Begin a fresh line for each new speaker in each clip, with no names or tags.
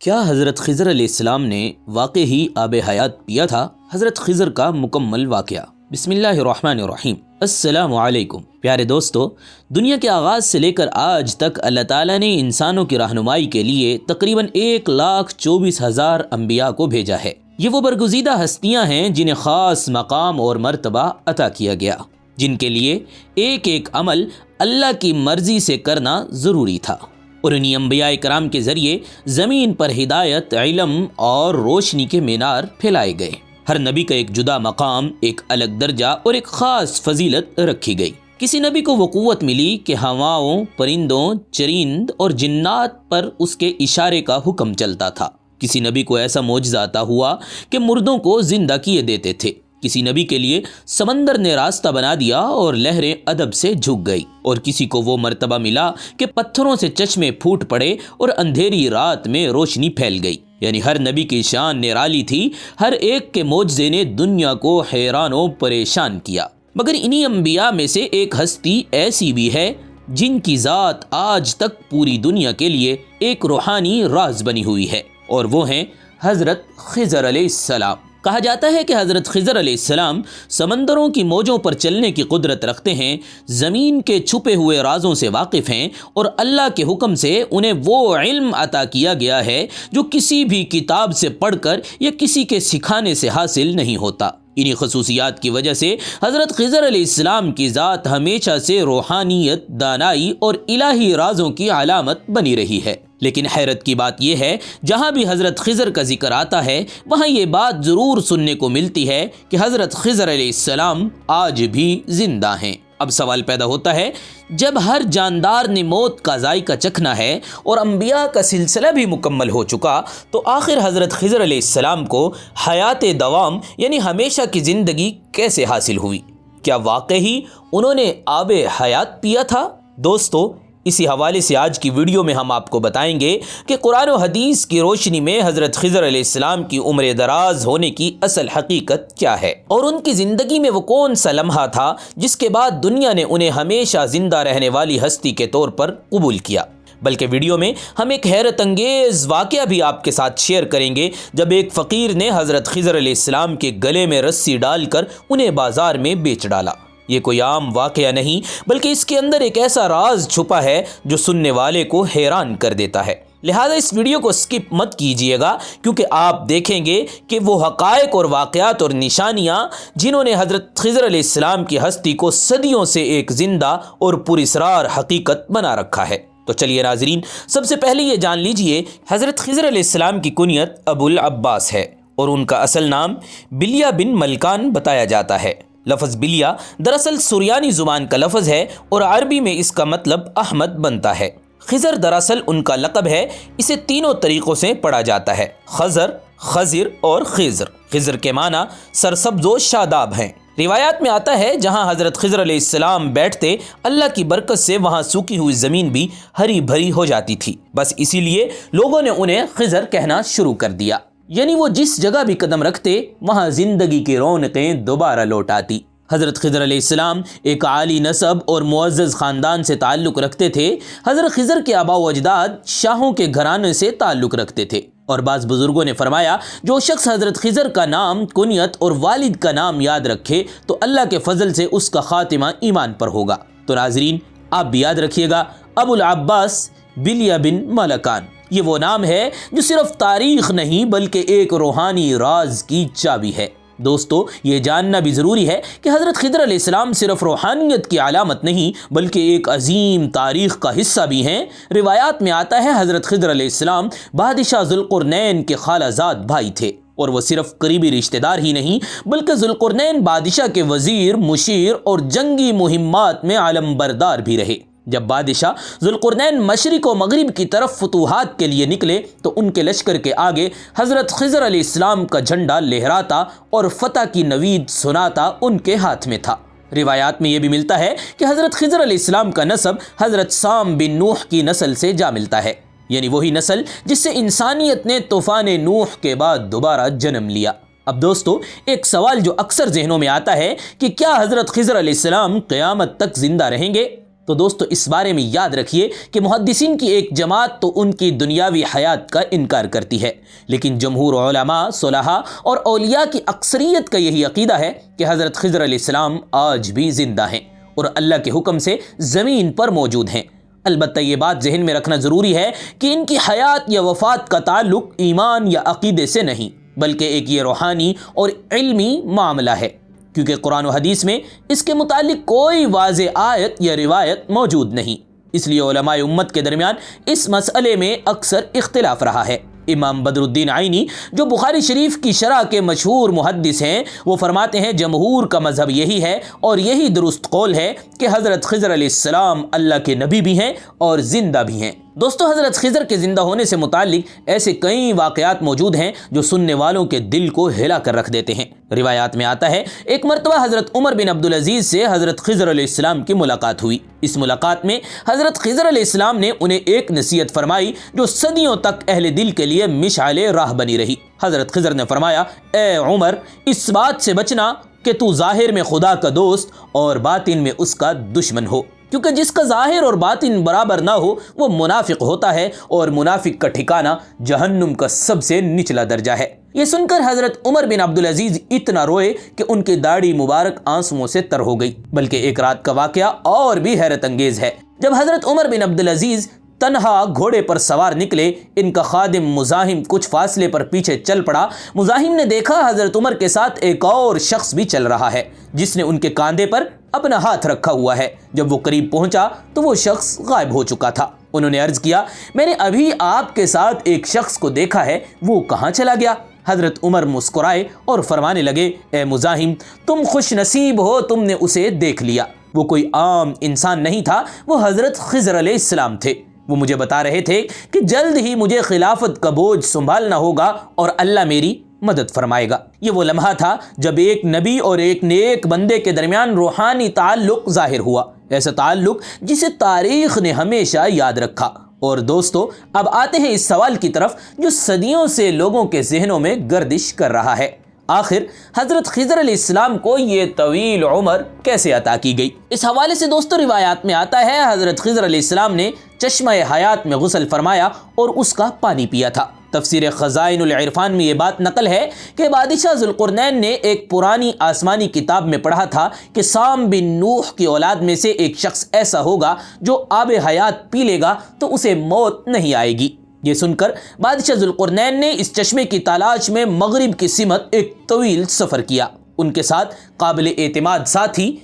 کیا حضرت خضر علیہ السلام نے واقعی آب حیات پیا تھا؟ حضرت خضر کا مکمل واقعہ۔ بسم اللہ الرحمن الرحیم۔ السلام علیکم پیارے دوستو، دنیا کے آغاز سے لے کر آج تک اللہ تعالیٰ نے انسانوں کی رہنمائی کے لیے تقریباً 1,24,000 انبیاء کو بھیجا ہے۔ یہ وہ برگزیدہ ہستیاں ہیں جنہیں خاص مقام اور مرتبہ عطا کیا گیا، جن کے لیے ایک ایک عمل اللہ کی مرضی سے کرنا ضروری تھا، اور انہی انبیاء کرام کے ذریعے زمین پر ہدایت، علم اور روشنی کے مینار پھیلائے گئے۔ ہر نبی کا ایک جدا مقام، ایک الگ درجہ اور ایک خاص فضیلت رکھی گئی۔ کسی نبی کو وہ قوت ملی کہ ہواؤں، پرندوں، چرند اور جنات پر اس کے اشارے کا حکم چلتا تھا۔ کسی نبی کو ایسا معجزہ عطا ہوا کہ مردوں کو زندہ کیے دیتے تھے۔ کسی نبی کے لیے سمندر نے راستہ بنا دیا اور لہریں ادب سے جھک گئی، اور کسی کو وہ مرتبہ ملا کہ پتھروں سے چشمے پھوٹ پڑے اور اندھیری رات میں روشنی پھیل گئی۔ یعنی ہر نبی کی شان نرالی تھی، ہر ایک کے معجزے نے دنیا کو حیران و پریشان کیا۔ مگر انہی انبیاء میں سے ایک ہستی ایسی بھی ہے جن کی ذات آج تک پوری دنیا کے لیے ایک روحانی راز بنی ہوئی ہے، اور وہ ہیں حضرت خضر علیہ السلام۔ کہا جاتا ہے کہ حضرت خضر علیہ السلام سمندروں کی موجوں پر چلنے کی قدرت رکھتے ہیں، زمین کے چھپے ہوئے رازوں سے واقف ہیں، اور اللہ کے حکم سے انہیں وہ علم عطا کیا گیا ہے جو کسی بھی کتاب سے پڑھ کر یا کسی کے سکھانے سے حاصل نہیں ہوتا۔ انہی خصوصیات کی وجہ سے حضرت خضر علیہ السلام کی ذات ہمیشہ سے روحانیت، دانائی اور الہی رازوں کی علامت بنی رہی ہے۔ لیکن حیرت کی بات یہ ہے، جہاں بھی حضرت خضر کا ذکر آتا ہے وہاں یہ بات ضرور سننے کو ملتی ہے کہ حضرت خضر علیہ السلام آج بھی زندہ ہیں۔ اب سوال پیدا ہوتا ہے، جب ہر جاندار نے موت کا ذائقہ چکھنا ہے اور انبیاء کا سلسلہ بھی مکمل ہو چکا، تو آخر حضرت خضر علیہ السلام کو حیات دوام یعنی ہمیشہ کی زندگی کیسے حاصل ہوئی؟ کیا واقعی انہوں نے آب حیات پیا تھا؟ دوستو، اسی حوالے سے آج کی ویڈیو میں ہم آپ کو بتائیں گے کہ قرآن و حدیث کی روشنی میں حضرت خضر علیہ السلام کی عمر دراز ہونے کی اصل حقیقت کیا ہے، اور ان کی زندگی میں وہ کون سا لمحہ تھا جس کے بعد دنیا نے انہیں ہمیشہ زندہ رہنے والی ہستی کے طور پر قبول کیا۔ بلکہ ویڈیو میں ہم ایک حیرت انگیز واقعہ بھی آپ کے ساتھ شیئر کریں گے، جب ایک فقیر نے حضرت خضر علیہ السلام کے گلے میں رسی ڈال کر انہیں بازار میں بیچ ڈالا۔ یہ کوئی عام واقعہ نہیں، بلکہ اس کے اندر ایک ایسا راز چھپا ہے جو سننے والے کو حیران کر دیتا ہے۔ لہذا اس ویڈیو کو سکپ مت کیجیے گا، کیونکہ آپ دیکھیں گے کہ وہ حقائق اور واقعات اور نشانیاں جنہوں نے حضرت خضر علیہ السلام کی ہستی کو صدیوں سے ایک زندہ اور پراسرار حقیقت بنا رکھا ہے۔ تو چلیے ناظرین، سب سے پہلے یہ جان لیجئے، حضرت خضر علیہ السلام کی کنیت ابو العباس ہے، اور ان کا اصل نام بلیہ بن ملکان بتایا جاتا ہے۔ لفظ بلیہ دراصل سریانی زبان کا لفظ ہے، اور عربی میں اس کا مطلب احمد بنتا ہے۔ خضر دراصل ان کا لقب ہے، اسے تینوں طریقوں سے پڑھا جاتا ہے، خضر، خضر اور خضر۔ خضر کے معنی سرسبز و شاداب ہیں۔ روایات میں آتا ہے جہاں حضرت خضر علیہ السلام بیٹھتے، اللہ کی برکت سے وہاں سوکھی ہوئی زمین بھی ہری بھری ہو جاتی تھی۔ بس اسی لیے لوگوں نے انہیں خضر کہنا شروع کر دیا، یعنی وہ جس جگہ بھی قدم رکھتے وہاں زندگی کی رونقیں دوبارہ لوٹ آتی۔ حضرت خضر علیہ السلام ایک عالی نسب اور معزز خاندان سے تعلق رکھتے تھے۔ حضرت خضر کے آباء و اجداد شاہوں کے گھرانے سے تعلق رکھتے تھے، اور بعض بزرگوں نے فرمایا جو شخص حضرت خضر کا نام، کنیت اور والد کا نام یاد رکھے تو اللہ کے فضل سے اس کا خاتمہ ایمان پر ہوگا۔ تو ناظرین، آپ بھی یاد رکھیے گا، ابو العباس بلیہ بن ملکان، یہ وہ نام ہے جو صرف تاریخ نہیں بلکہ ایک روحانی راز کی چابی ہے۔ دوستو، یہ جاننا بھی ضروری ہے کہ حضرت خضر علیہ السلام صرف روحانیت کی علامت نہیں بلکہ ایک عظیم تاریخ کا حصہ بھی ہیں۔ روایات میں آتا ہے حضرت خضر علیہ السلام بادشاہ ذوالقرنین کے خالہ زاد بھائی تھے، اور وہ صرف قریبی رشتہ دار ہی نہیں بلکہ ذوالقرنین بادشاہ کے وزیر، مشیر اور جنگی مہمات میں علم بردار بھی رہے۔ جب بادشاہ ذوالقرنین مشرق و مغرب کی طرف فتوحات کے لیے نکلے تو ان کے لشکر کے آگے حضرت خضر علیہ السلام کا جھنڈا لہراتا اور فتح کی نوید سناتا ان کے ہاتھ میں تھا۔ روایات میں یہ بھی ملتا ہے کہ حضرت خضر علیہ السلام کا نسب حضرت سام بن نوح کی نسل سے جا ملتا ہے، یعنی وہی نسل جس سے انسانیت نے طوفان نوح کے بعد دوبارہ جنم لیا۔ اب دوستو، ایک سوال جو اکثر ذہنوں میں آتا ہے کہ کیا حضرت خضر علیہ السلام قیامت تک زندہ رہیں گے؟ تو دوستو اس بارے میں یاد رکھیے کہ محدثین کی ایک جماعت تو ان کی دنیاوی حیات کا انکار کرتی ہے، لیکن جمہور علماء، صلحاء اور اولیاء کی اکثریت کا یہی عقیدہ ہے کہ حضرت خضر علیہ السلام آج بھی زندہ ہیں اور اللہ کے حکم سے زمین پر موجود ہیں۔ البتہ یہ بات ذہن میں رکھنا ضروری ہے کہ ان کی حیات یا وفات کا تعلق ایمان یا عقیدے سے نہیں، بلکہ ایک یہ روحانی اور علمی معاملہ ہے، کیونکہ قرآن و حدیث میں اس کے متعلق کوئی واضح آیت یا روایت موجود نہیں۔ اس لیے علماء امت کے درمیان اس مسئلے میں اکثر اختلاف رہا ہے۔ امام بدر الدین عینی جو بخاری شریف کی شرح کے مشہور محدث ہیں، وہ فرماتے ہیں جمہور کا مذہب یہی ہے اور یہی درست قول ہے کہ حضرت خضر علیہ السلام اللہ کے نبی بھی ہیں اور زندہ بھی ہیں۔ دوستو حضرت خضر کے زندہ ہونے سے متعلق ایسے کئی واقعات موجود ہیں جو سننے والوں کے دل کو ہلا کر رکھ دیتے ہیں۔ روایات میں آتا ہے ایک مرتبہ حضرت عمر بن عبدالعزیز سے حضرت خضر علیہ السلام کی ملاقات ہوئی۔ اس ملاقات میں حضرت خضر علیہ السلام نے انہیں ایک نصیحت فرمائی جو صدیوں تک اہل دل کے لیے مشعل راہ بنی رہی۔ حضرت خضر نے فرمایا، اے عمر، اس بات سے بچنا کہ تو ظاہر میں خدا کا دوست اور باطن میں اس کا دشمن ہو، کیونکہ جس کا ظاہر اور باطن برابر نہ ہو وہ منافق ہوتا ہے، اور منافق کا ٹھکانہ جہنم کا سب سے نچلا درجہ ہے۔ یہ سن کر حضرت عمر بن عبدالعزیز اتنا روئے کہ ان کی داڑھی مبارک آنسوؤں سے تر ہو گئی۔ بلکہ ایک رات کا واقعہ اور بھی حیرت انگیز ہے۔ جب حضرت عمر بن عبدالعزیز تنہا گھوڑے پر سوار نکلے، ان کا خادم مزاحم کچھ فاصلے پر پیچھے چل پڑا۔ مزاحم نے دیکھا حضرت عمر کے ساتھ ایک اور شخص بھی چل رہا ہے جس نے ان کے کاندھے پر اپنا ہاتھ رکھا ہوا ہے۔ جب وہ قریب پہنچا تو وہ شخص غائب ہو چکا تھا۔ انہوں نے عرض کیا، میں نے ابھی آپ کے ساتھ ایک شخص کو دیکھا ہے، وہ کہاں چلا گیا؟ حضرت عمر مسکرائے اور فرمانے لگے، اے مزاحم، تم خوش نصیب ہو، تم نے اسے دیکھ لیا۔ وہ کوئی عام انسان نہیں تھا، وہ حضرت خضر علیہ السلام تھے۔ وہ مجھے بتا رہے تھے کہ جلد ہی مجھے خلافت کا بوجھ سنبھالنا ہوگا اور اللہ میری مدد فرمائے گا۔ یہ وہ لمحہ تھا جب ایک نبی اور ایک نیک بندے کے درمیان روحانی تعلق ظاہر ہوا، ایسا تعلق جسے تاریخ نے ہمیشہ یاد رکھا۔ اور دوستو اب آتے ہیں اس سوال کی طرف جو صدیوں سے لوگوں کے ذہنوں میں گردش کر رہا ہے، آخر حضرت خضر علیہ السلام کو یہ طویل عمر کیسے عطا کی گئی؟ اس حوالے سے دوستو روایات میں آتا ہے حضرت خضر علیہ السلام نے چشمہ حیات میں غسل فرمایا اور اس کا پانی پیا تھا۔ تفسیر خزائن العرفان میں یہ بات نقل ہے کہ بادشاہ ذوالقرنین نے ایک پرانی آسمانی کتاب میں پڑھا تھا کہ سام بن نوح کی اولاد میں سے ایک شخص ایسا ہوگا جو آب حیات پی لے گا تو اسے موت نہیں آئے گی۔ یہ سن کر بادشاہ ذوالقرنین نے اس چشمے کی تلاش میں مغرب کی سمت ایک طویل سفر کیا۔ ان کے ساتھ قابل اعتماد ساتھی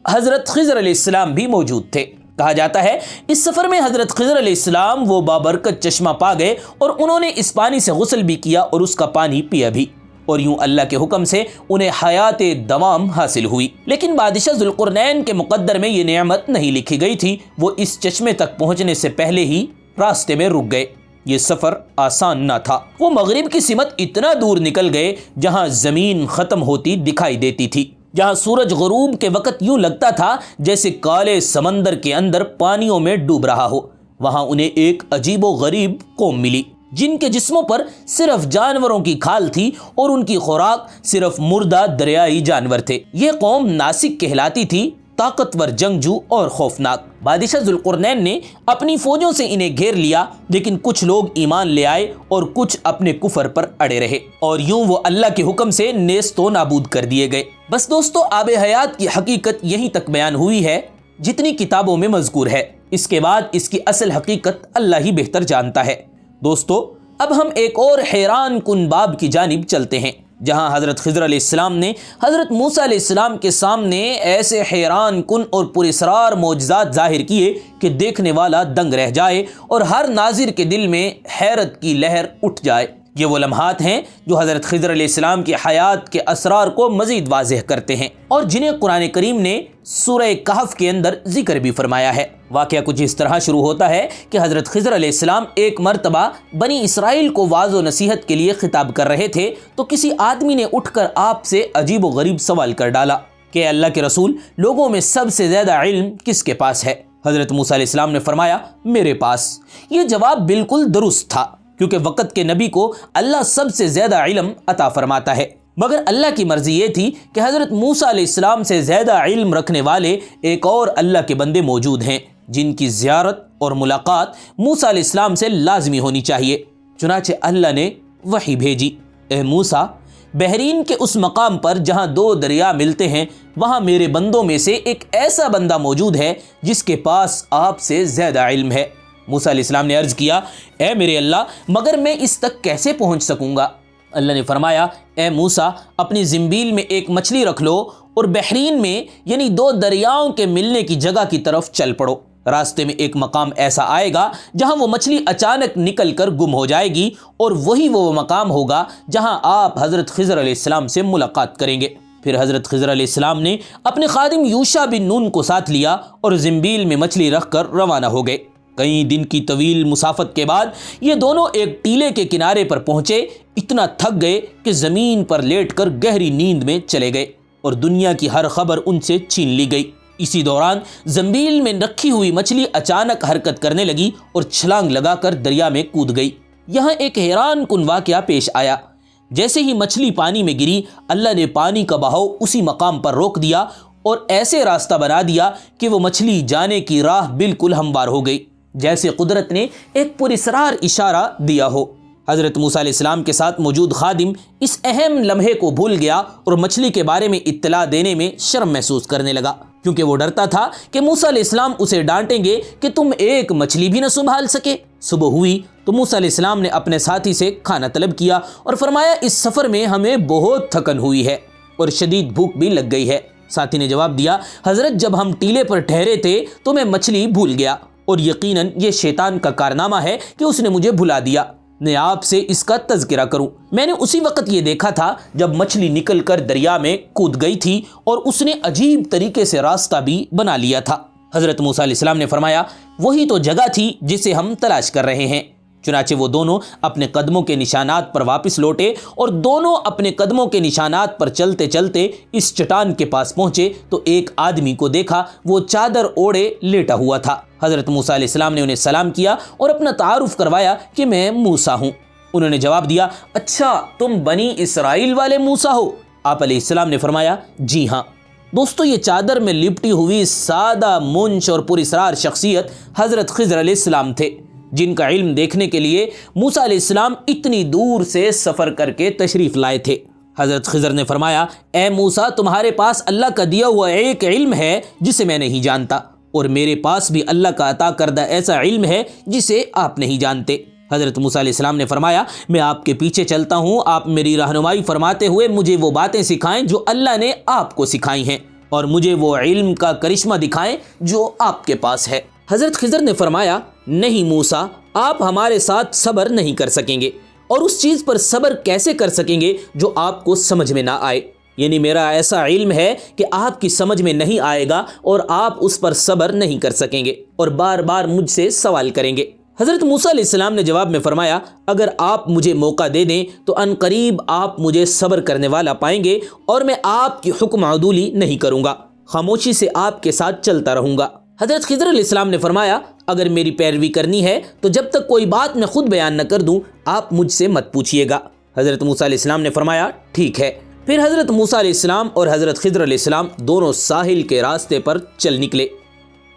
حضرت خضر علیہ السلام بھی موجود تھے۔ کہا جاتا ہے اس سفر میں حضرت خضر علیہ السلام وہ بابرکت چشمہ پا گئے اور انہوں نے اس پانی سے غسل بھی کیا اور اس کا پانی پیا بھی، اور یوں اللہ کے حکم سے انہیں حیات دوام حاصل ہوئی۔ لیکن بادشاہ ذوالقرنین کے مقدر میں یہ نعمت نہیں لکھی گئی تھی، وہ اس چشمے تک پہنچنے سے پہلے ہی راستے میں رک گئے۔ یہ سفر آسان نہ تھا، وہ مغرب کی سمت اتنا دور نکل گئے جہاں زمین ختم ہوتی دکھائی دیتی تھی، جہاں سورج غروب کے وقت یوں لگتا تھا جیسے کالے سمندر کے اندر پانیوں میں ڈوب رہا ہو۔ وہاں انہیں ایک عجیب و غریب قوم ملی جن کے جسموں پر صرف جانوروں کی کھال تھی اور ان کی خوراک صرف مردہ دریائی جانور تھے۔ یہ قوم ناسک کہلاتی تھی، طاقتور جنگجو اور خوفناک۔ بادشاہ ذوالقرنین نے اپنی فوجوں سے انہیں گھیر لیا، لیکن کچھ لوگ ایمان لے آئے اور کچھ اپنے کفر پر اڑے رہے، اور یوں وہ اللہ کے حکم سے نیست و نابود کر دیے گئے۔ بس دوستو آب حیات کی حقیقت یہیں تک بیان ہوئی ہے جتنی کتابوں میں مذکور ہے، اس کے بعد اس کی اصل حقیقت اللہ ہی بہتر جانتا ہے۔ دوستو اب ہم ایک اور حیران کن باب کی جانب چلتے ہیں، جہاں حضرت خضر علیہ السلام نے حضرت موسیٰ علیہ السلام کے سامنے ایسے حیران کن اور پراسرار معجزات ظاہر کیے کہ دیکھنے والا دنگ رہ جائے اور ہر ناظر کے دل میں حیرت کی لہر اٹھ جائے۔ یہ وہ لمحات ہیں جو حضرت خضر علیہ السلام کی حیات کے اسرار کو مزید واضح کرتے ہیں اور جنہیں قرآن کریم نے سورہ کہف کے اندر ذکر بھی فرمایا ہے۔ واقعہ کچھ اس طرح شروع ہوتا ہے کہ حضرت خضر علیہ السلام ایک مرتبہ بنی اسرائیل کو واعظ و نصیحت کے لیے خطاب کر رہے تھے تو کسی آدمی نے اٹھ کر آپ سے عجیب و غریب سوال کر ڈالا کہ اللہ کے رسول، لوگوں میں سب سے زیادہ علم کس کے پاس ہے؟ حضرت موسیٰ علیہ السلام نے فرمایا، میرے پاس۔ یہ جواب بالکل درست تھا، کیونکہ وقت کے نبی کو اللہ سب سے زیادہ علم عطا فرماتا ہے، مگر اللہ کی مرضی یہ تھی کہ حضرت موسیٰ علیہ السلام سے زیادہ علم رکھنے والے ایک اور اللہ کے بندے موجود ہیں جن کی زیارت اور ملاقات موسیٰ علیہ السلام سے لازمی ہونی چاہیے۔ چنانچہ اللہ نے وحی بھیجی، اے موسیٰ، بحرین کے اس مقام پر جہاں دو دریا ملتے ہیں وہاں میرے بندوں میں سے ایک ایسا بندہ موجود ہے جس کے پاس آپ سے زیادہ علم ہے۔ موسیٰ علیہ السلام نے عرض کیا، اے میرے اللہ، مگر میں اس تک کیسے پہنچ سکوں گا؟ اللہ نے فرمایا، اے موسیٰ، اپنی زنبیل میں ایک مچھلی رکھ لو اور بحرین میں یعنی دو دریاؤں کے ملنے کی جگہ کی طرف چل پڑو۔ راستے میں ایک مقام ایسا آئے گا جہاں وہ مچھلی اچانک نکل کر گم ہو جائے گی، اور وہی وہ مقام ہوگا جہاں آپ حضرت خضر علیہ السلام سے ملاقات کریں گے۔ پھر حضرت خضر علیہ السلام نے اپنے خادم یوشع بن نون کو ساتھ لیا اور زنبیل میں مچھلی رکھ کر روانہ ہو گئے۔ کئی دن کی طویل مسافت کے بعد یہ دونوں ایک ٹیلے کے کنارے پر پہنچے۔ اتنا تھک گئے کہ زمین پر لیٹ کر گہری نیند میں چلے گئے اور دنیا کی ہر خبر ان سے چھین لی گئی۔ اسی دوران زنبیل میں رکھی ہوئی مچھلی اچانک حرکت کرنے لگی اور چھلانگ لگا کر دریا میں کود گئی۔ یہاں ایک حیران کن واقعہ پیش آیا۔ جیسے ہی مچھلی پانی میں گری، اللہ نے پانی کا بہاؤ اسی مقام پر روک دیا اور ایسے راستہ بنا دیا کہ وہ مچھلی جانے کی راہ بالکل ہموار ہو گئی، جیسے قدرت نے ایک پراسرار اشارہ دیا ہو۔ حضرت موسیٰ علیہ السلام کے ساتھ موجود خادم اس اہم لمحے کو بھول گیا اور مچھلی کے بارے میں اطلاع دینے میں شرم محسوس کرنے لگا، کیونکہ وہ ڈرتا تھا کہ موسیٰ علیہ السلام اسے ڈانٹیں گے کہ تم ایک مچھلی بھی نہ سنبھال سکے۔ صبح ہوئی تو موسیٰ علیہ السلام نے اپنے ساتھی سے کھانا طلب کیا اور فرمایا، اس سفر میں ہمیں بہت تھکن ہوئی ہے اور شدید بھوک بھی لگ گئی ہے۔ ساتھی نے جواب دیا، حضرت، جب ہم ٹیلے پر ٹھہرے تھے تو میں مچھلی بھول گیا، اور یقیناً یہ شیطان کا کارنامہ ہے کہ اس نے مجھے بھلا دیا۔ میں آپ سے اس کا تذکرہ کروں، میں نے اسی وقت یہ دیکھا تھا جب مچھلی نکل کر دریا میں کود گئی تھی اور اس نے عجیب طریقے سے راستہ بھی بنا لیا تھا۔ حضرت موسیٰ علیہ السلام نے فرمایا، وہی تو جگہ تھی جسے ہم تلاش کر رہے ہیں۔ چنانچہ وہ دونوں اپنے قدموں کے نشانات پر واپس لوٹے اور دونوں اپنے قدموں کے نشانات پر چلتے چلتے اس چٹان کے پاس پہنچے تو ایک آدمی کو دیکھا، وہ چادر اوڑھے لیٹا ہوا تھا۔ حضرت موسیٰ علیہ السلام نے انہیں سلام کیا اور اپنا تعارف کروایا کہ میں موسیٰ ہوں۔ انہوں نے جواب دیا، اچھا، تم بنی اسرائیل والے موسیٰ ہو؟ آپ علیہ السلام نے فرمایا، جی ہاں۔ دوستو، یہ چادر میں لپٹی ہوئی سادہ منش اور پراسرار شخصیت حضرت خضر علیہ السلام تھے، جن کا علم دیکھنے کے لیے موسیٰ علیہ السلام اتنی دور سے سفر کر کے تشریف لائے تھے۔ حضرت خضر نے فرمایا، اے موسیٰ، تمہارے پاس اللہ کا دیا ہوا ایک علم ہے جسے میں نہیں جانتا، اور میرے پاس بھی اللہ کا عطا کردہ ایسا علم ہے جسے آپ نہیں جانتے۔ حضرت موسیٰ علیہ السلام نے فرمایا، میں آپ کے پیچھے چلتا ہوں، آپ میری رہنمائی فرماتے ہوئے مجھے وہ باتیں سکھائیں جو اللہ نے آپ کو سکھائی ہیں، اور مجھے وہ علم کا کرشمہ دکھائیں جو آپ کے پاس ہے۔ حضرت خضر نے فرمایا، نہیں موسیٰ، آپ ہمارے ساتھ صبر نہیں کر سکیں گے، اور اس چیز پر صبر کیسے کر سکیں گے جو آپ کو سمجھ میں نہ آئے؟ یعنی میرا ایسا علم ہے کہ آپ کی سمجھ میں نہیں آئے گا اور آپ اس پر صبر نہیں کر سکیں گے اور بار بار مجھ سے سوال کریں گے۔ حضرت موسیٰ علیہ السلام نے جواب میں فرمایا، اگر آپ مجھے موقع دے دیں تو ان قریب آپ مجھے صبر کرنے والا پائیں گے، اور میں آپ کی حکم عدولی نہیں کروں گا، خاموشی سے آپ کے ساتھ چلتا رہوں گا۔ حضرت خضر علیہ السلام نے فرمایا، اگر میری پیروی کرنی ہے تو جب تک کوئی بات میں خود بیان نہ کر دوں آپ مجھ سے مت پوچھیے گا۔ حضرت موسیٰ علیہ السلام نے فرمایا، ٹھیک ہے۔ پھر حضرت موسیٰ علیہ السلام اور حضرت خضر علیہ السلام دونوں ساحل کے راستے پر چل نکلے۔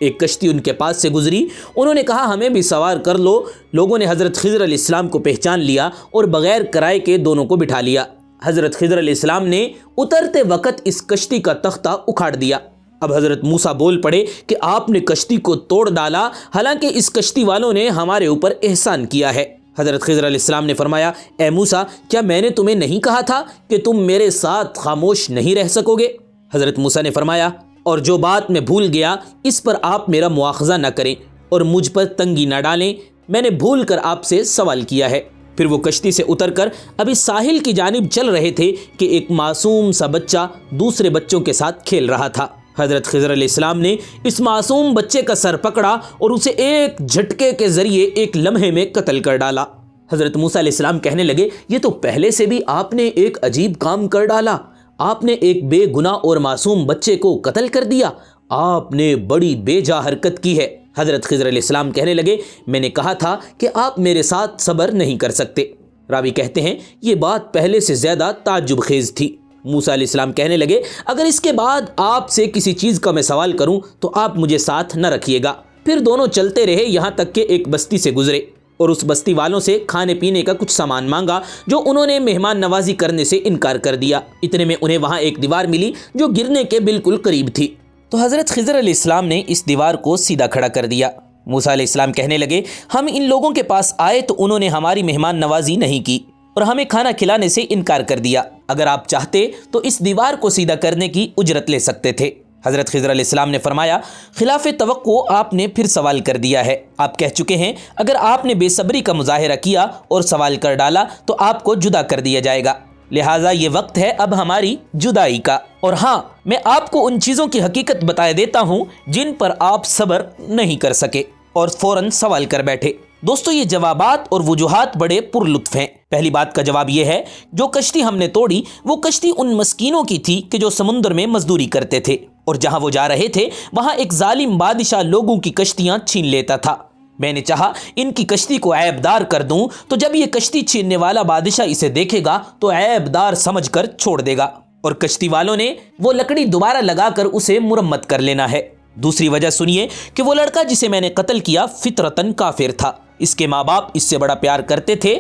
ایک کشتی ان کے پاس سے گزری، انہوں نے کہا، ہمیں بھی سوار کر لو۔ لوگوں نے حضرت خضر علیہ السلام کو پہچان لیا اور بغیر کرائے کے دونوں کو بٹھا لیا۔ حضرت خضر علیہ السلام نے اترتے وقت اس کشتی کا تختہ اکھاڑ دیا۔ اب حضرت موسیٰ بول پڑے کہ آپ نے کشتی کو توڑ ڈالا، حالانکہ اس کشتی والوں نے ہمارے اوپر احسان کیا ہے۔ حضرت خضر علیہ السلام نے فرمایا، اے موسیٰ، کیا میں نے تمہیں نہیں کہا تھا کہ تم میرے ساتھ خاموش نہیں رہ سکو گے؟ حضرت موسیٰ نے فرمایا، اور جو بات میں بھول گیا اس پر آپ میرا مواخذہ نہ کریں اور مجھ پر تنگی نہ ڈالیں، میں نے بھول کر آپ سے سوال کیا ہے۔ پھر وہ کشتی سے اتر کر ابھی ساحل کی جانب چل رہے تھے کہ ایک معصوم سا بچہ دوسرے بچوں کے ساتھ کھیل رہا تھا۔ حضرت خضر علیہ السلام نے اس معصوم بچے کا سر پکڑا اور اسے ایک جھٹکے کے ذریعے ایک لمحے میں قتل کر ڈالا۔ حضرت موسیٰ علیہ السلام کہنے لگے، یہ تو پہلے سے بھی آپ نے ایک عجیب کام کر ڈالا، آپ نے ایک بے گناہ اور معصوم بچے کو قتل کر دیا، آپ نے بڑی بے جا حرکت کی ہے۔ حضرت خضر علیہ السلام کہنے لگے، میں نے کہا تھا کہ آپ میرے ساتھ صبر نہیں کر سکتے۔ راوی کہتے ہیں یہ بات پہلے سے زیادہ تعجب خیز تھی۔ موسیٰ علیہ السلام کہنے لگے، اگر اس کے بعد آپ سے کسی چیز کا میں سوال کروں تو آپ مجھے ساتھ نہ رکھیے گا، پھر دونوں چلتے رہے یہاں تک کہ ایک بستی سے گزرے اور اس بستی والوں سے کھانے پینے کا کچھ سامان مانگا جو انہوں نے مہمان نوازی کرنے سے انکار کر دیا۔ اتنے میں انہیں وہاں ایک دیوار ملی جو گرنے کے بالکل قریب تھی، تو حضرت خضر علیہ السلام نے اس دیوار کو سیدھا کھڑا کر دیا۔ موسیٰ علیہ السلام کہنے لگے، ہم ان لوگوں کے پاس آئے تو انہوں نے ہماری مہمان نوازی نہیں کی اور ہمیں کھانا کھلانے سے انکار کر دیا۔ اگر آپ چاہتے تو اس دیوار کو سیدھا کرنے کی اجرت لے سکتے تھے۔ حضرت خضر علیہ السلام نے فرمایا، خلاف توقع آپ نے پھر سوال کر دیا ہے۔ آپ کہہ چکے ہیں اگر آپ نے بے صبری کا مظاہرہ کیا اور سوال کر ڈالا تو آپ کو جدا کر دیا جائے گا، لہٰذا یہ وقت ہے اب ہماری جدائی کا۔ اور ہاں، میں آپ کو ان چیزوں کی حقیقت بتا دیتا ہوں جن پر آپ صبر نہیں کر سکے اور فوراً سوال کر بیٹھے۔ دوستو، یہ جوابات اور وجوہات بڑے پر لطف ہیں۔ پہلی بات کا جواب یہ ہے، جو کشتی ہم نے توڑی وہ کشتی ان مسکینوں کی تھی کہ جو سمندر میں مزدوری کرتے تھے، اور جہاں وہ جا رہے تھے وہاں ایک ظالم بادشاہ لوگوں کی کشتیاں چھین لیتا تھا۔ میں نے چاہا ان کی کشتی کو عیب دار کر دوں، تو جب یہ کشتی چھیننے والا بادشاہ اسے دیکھے گا تو عیب دار سمجھ کر چھوڑ دے گا، اور کشتی والوں نے وہ لکڑی دوبارہ لگا کر اسے مرمت کر لینا ہے۔ دوسری وجہ سنیے کہ وہ لڑکا جسے میں نے قتل کیا فطرتاً کافر تھا، اس کے ماں باپ اس سے بڑا پیار کرتے تھے،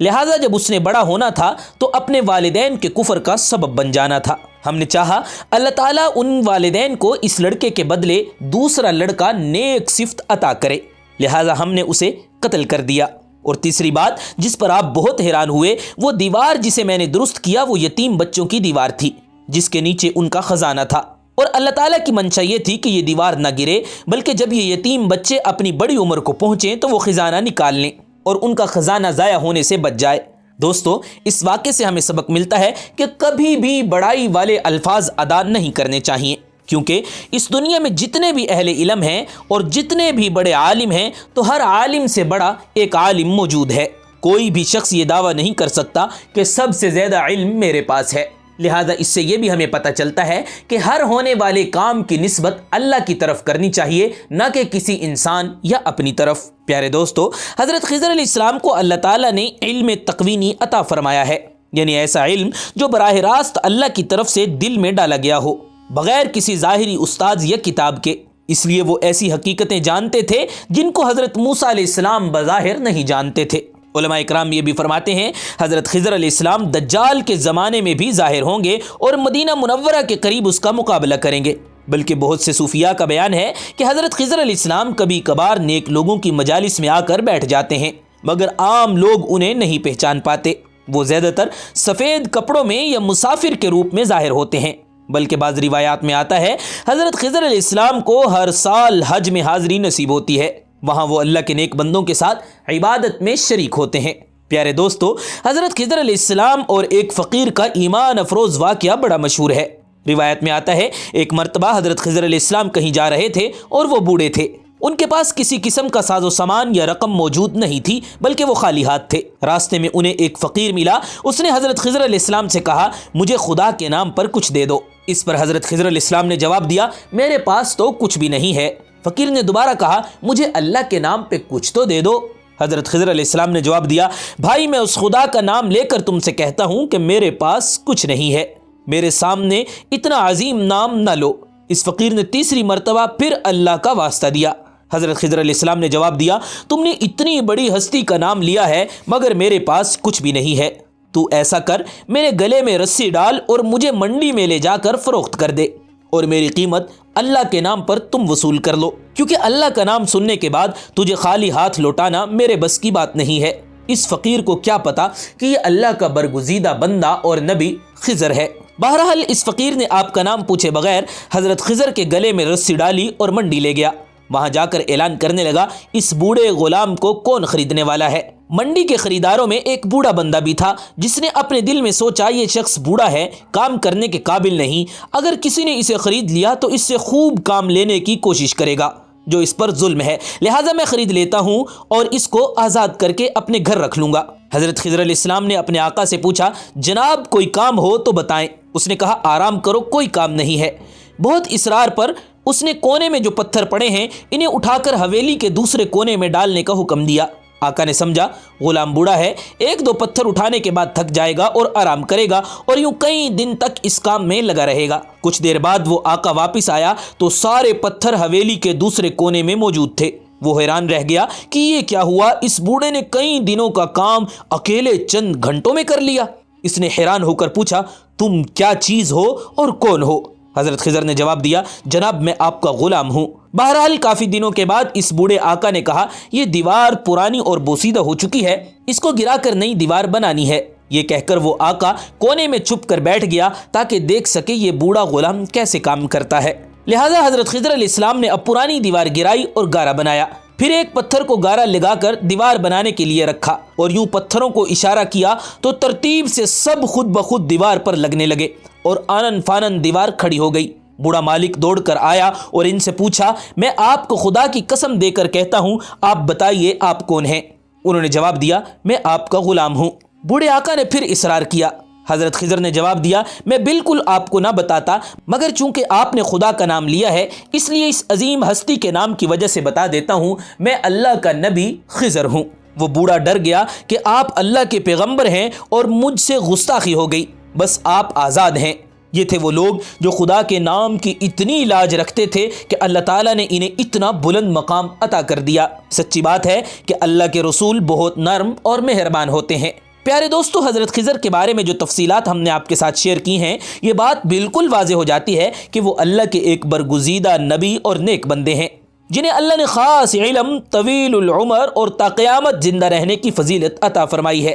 لہٰذا جب اس نے بڑا ہونا تھا تو اپنے والدین کے کفر کا سبب بن جانا تھا۔ ہم نے چاہا اللہ تعالیٰ ان والدین کو اس لڑکے کے بدلے دوسرا لڑکا نیک صفت عطا کرے، لہٰذا ہم نے اسے قتل کر دیا۔ اور تیسری بات جس پر آپ بہت حیران ہوئے، وہ دیوار جسے میں نے درست کیا وہ یتیم بچوں کی دیوار تھی جس کے نیچے ان کا خزانہ تھا، اور اللہ تعالیٰ کی منشا یہ تھی کہ یہ دیوار نہ گرے، بلکہ جب یہ یتیم بچے اپنی بڑی عمر کو پہنچیں تو وہ خزانہ نکال لیں اور ان کا خزانہ ضائع ہونے سے بچ جائے۔ دوستو، اس واقعے سے ہمیں سبق ملتا ہے کہ کبھی بھی بڑائی والے الفاظ ادا نہیں کرنے چاہیے، کیونکہ اس دنیا میں جتنے بھی اہل علم ہیں اور جتنے بھی بڑے عالم ہیں تو ہر عالم سے بڑا ایک عالم موجود ہے۔ کوئی بھی شخص یہ دعویٰ نہیں کر سکتا کہ سب سے زیادہ علم میرے پاس ہے، لہٰذا اس سے یہ بھی ہمیں پتہ چلتا ہے کہ ہر ہونے والے کام کی نسبت اللہ کی طرف کرنی چاہیے، نہ کہ کسی انسان یا اپنی طرف۔ پیارے دوستو، حضرت خضر علیہ السلام کو اللہ تعالیٰ نے علم تقوینی عطا فرمایا ہے، یعنی ایسا علم جو براہ راست اللہ کی طرف سے دل میں ڈالا گیا ہو، بغیر کسی ظاہری استاد یا کتاب کے۔ اس لیے وہ ایسی حقیقتیں جانتے تھے جن کو حضرت موسیٰ علیہ السلام بظاہر نہیں جانتے تھے۔ علماء اکرام یہ بھی فرماتے ہیں حضرت خضر علیہ السلام دجال کے زمانے میں بھی ظاہر ہوں گے اور مدینہ منورہ کے قریب اس کا مقابلہ کریں گے، بلکہ بہت سے صوفیاء کا بیان ہے کہ حضرت خضر علیہ السلام کبھی کبھار نیک لوگوں کی مجالس میں آ کر بیٹھ جاتے ہیں، مگر عام لوگ انہیں نہیں پہچان پاتے۔ وہ زیادہ تر سفید کپڑوں میں یا مسافر کے روپ میں ظاہر ہوتے ہیں، بلکہ بعض روایات میں آتا ہے حضرت خضر علیہ السلام کو ہر سال حج میں حاضری نصیب ہوتی ہے، وہاں وہ اللہ کے نیک بندوں کے ساتھ عبادت میں شریک ہوتے ہیں۔ پیارے دوستو، حضرت خضر علیہ السلام اور ایک فقیر کا ایمان افروز واقعہ بڑا مشہور ہے۔ روایت میں آتا ہے ایک مرتبہ حضرت خضر علیہ السلام کہیں جا رہے تھے اور وہ بوڑھے تھے، ان کے پاس کسی قسم کا ساز و سامان یا رقم موجود نہیں تھی، بلکہ وہ خالی ہاتھ تھے۔ راستے میں انہیں ایک فقیر ملا، اس نے حضرت خضر علیہ السلام سے کہا، مجھے خدا کے نام پر کچھ دے دو۔ اس پر حضرت خضر علیہ السلام نے جواب دیا، میرے پاس تو کچھ بھی نہیں ہے۔ فقیر نے دوبارہ کہا، مجھے اللہ کے نام پہ کچھ تو دے دو۔ حضرت خضر علیہ السلام نے جواب دیا، بھائی میں اس خدا کا نام لے کر تم سے کہتا ہوں کہ میرے پاس کچھ نہیں ہے، میرے سامنے اتنا عظیم نام نہ لو۔ اس فقیر نے تیسری مرتبہ پھر اللہ کا واسطہ دیا۔ حضرت خضر علیہ السلام نے جواب دیا، تم نے اتنی بڑی ہستی کا نام لیا ہے مگر میرے پاس کچھ بھی نہیں ہے، تو ایسا کر میرے گلے میں رسی ڈال اور مجھے منڈی میں لے جا کر فروخت کر دے، اور میری قیمت اللہ کے نام پر تم وصول کر لو، کیونکہ اللہ کا نام سننے کے بعد تجھے خالی ہاتھ لوٹانا میرے بس کی بات نہیں ہے۔ اس فقیر کو کیا پتا کہ یہ اللہ کا برگزیدہ بندہ اور نبی خضر ہے۔ بہرحال اس فقیر نے آپ کا نام پوچھے بغیر حضرت خضر کے گلے میں رسی ڈالی اور منڈی لے گیا۔ وہاں جا کر اعلان کرنے لگا، اس بوڑھے غلام کو کون خریدنے والا ہے؟ منڈی کے خریداروں میں ایک بوڑھا بندہ بھی تھا جس نے اپنے دل میں سوچا، یہ شخص بوڑھا ہے، کام کرنے کے قابل نہیں، اگر کسی نے اسے خرید لیا تو اس سے خوب کام لینے کی کوشش کرے گا جو اس پر ظلم ہے، لہٰذا میں خرید لیتا ہوں اور اس کو آزاد کر کے اپنے گھر رکھ لوں گا۔ حضرت خضر علیہ السلام نے اپنے آقا سے پوچھا، جناب کوئی کام ہو تو بتائیں۔ اس نے کہا، آرام کرو، کوئی کام نہیں ہے۔ بہت اصرار پر اس نے کونے میں جو پتھر پڑے ہیں انہیں اٹھا کر حویلی کے دوسرے کونے میں ڈالنے کا حکم دیا۔ آقا نے سمجھا غلام بوڑھا ہے، ایک دو پتھر اٹھانے کے بعد تھک جائے گا اور آرام کرے گا اور یوں کئی دن تک اس کام میں لگا رہے گا۔ کچھ دیر بعد وہ آقا واپس آیا تو سارے پتھر حویلی کے دوسرے کونے میں موجود تھے۔ وہ حیران رہ گیا کہ یہ کیا ہوا، اس بوڑھے نے کئی دنوں کا کام اکیلے چند گھنٹوں میں کر لیا۔ اس نے حیران ہو کر پوچھا، تم کیا چیز ہو اور کون ہو؟ حضرت خضر نے جواب دیا، جناب میں آپ کا غلام ہوں۔ بہرحال کافی دنوں کے بعد اس بوڑھے آقا نے کہا، یہ دیوار پرانی اور بوسیدہ ہو چکی ہے، اس کو گرا کر نئی دیوار بنانی ہے۔ یہ کہہ کر وہ آقا کونے میں چھپ کر بیٹھ گیا تاکہ دیکھ سکے یہ بوڑھا غلام کیسے کام کرتا ہے۔ لہٰذا حضرت خضر علیہ السلام نے اب پرانی دیوار گرائی اور گارا بنایا، پھر ایک پتھر کو گارا لگا کر دیوار بنانے کے لیے رکھا اور یوں پتھروں کو اشارہ کیا تو ترتیب سے سب خود بخود دیوار پر لگنے لگے اور آنن فانن دیوار کھڑی ہو گئی۔ بوڑھا مالک دوڑ کر آیا اور ان سے پوچھا، میں آپ کو خدا کی قسم دے کر کہتا ہوں، آپ بتائیے آپ کون ہیں؟ انہوں نے جواب دیا، میں آپ کا غلام ہوں۔ بوڑھے آقا نے پھر اصرار کیا۔ حضرت خضر نے جواب دیا، میں بالکل آپ کو نہ بتاتا، مگر چونکہ آپ نے خدا کا نام لیا ہے اس لیے اس عظیم ہستی کے نام کی وجہ سے بتا دیتا ہوں، میں اللہ کا نبی خضر ہوں۔ وہ بوڑھا ڈر گیا کہ آپ اللہ کے پیغمبر ہیں اور مجھ سے گستاخی ہو گئی، بس آپ آزاد ہیں۔ یہ تھے وہ لوگ جو خدا کے نام کی اتنی لاج رکھتے تھے کہ اللہ تعالیٰ نے انہیں اتنا بلند مقام عطا کر دیا۔ سچی بات ہے کہ اللہ کے رسول بہت نرم اور مہربان ہوتے ہیں۔ پیارے دوستو، حضرت خضر کے بارے میں جو تفصیلات ہم نے آپ کے ساتھ شیئر کی ہیں، یہ بات بالکل واضح ہو جاتی ہے کہ وہ اللہ کے ایک برگزیدہ نبی اور نیک بندے ہیں، جنہیں اللہ نے خاص علم، طویل العمر اور تا قیامت زندہ رہنے کی فضیلت عطا فرمائی ہے۔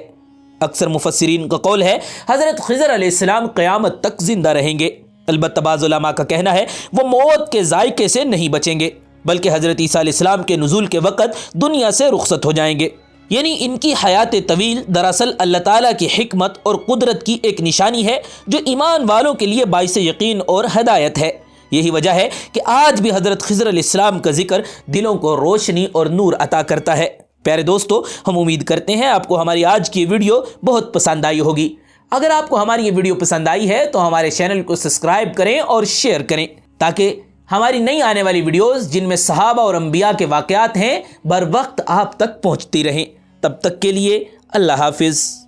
اکثر مفسرین کا قول ہے حضرت خضر علیہ السلام قیامت تک زندہ رہیں گے، البتہ بعض علماء کا کہنا ہے وہ موت کے ذائقے سے نہیں بچیں گے، بلکہ حضرت عیسیٰ علیہ السلام کے نزول کے وقت دنیا سے رخصت ہو جائیں گے۔ یعنی ان کی حیات طویل دراصل اللہ تعالیٰ کی حکمت اور قدرت کی ایک نشانی ہے جو ایمان والوں کے لیے باعث یقین اور ہدایت ہے۔ یہی وجہ ہے کہ آج بھی حضرت خضر علیہ السلام کا ذکر دلوں کو روشنی اور نور عطا کرتا ہے۔ پیارے دوستو، ہم امید کرتے ہیں آپ کو ہماری آج کی ویڈیو بہت پسند آئی ہوگی۔ اگر آپ کو ہماری یہ ویڈیو پسند آئی ہے تو ہمارے چینل کو سبسکرائب کریں اور شیئر کریں تاکہ ہماری نئی آنے والی ویڈیوز جن میں صحابہ اور انبیاء کے واقعات ہیں بر وقت آپ تک پہنچتی رہیں۔ تب تک کے لیے اللہ حافظ۔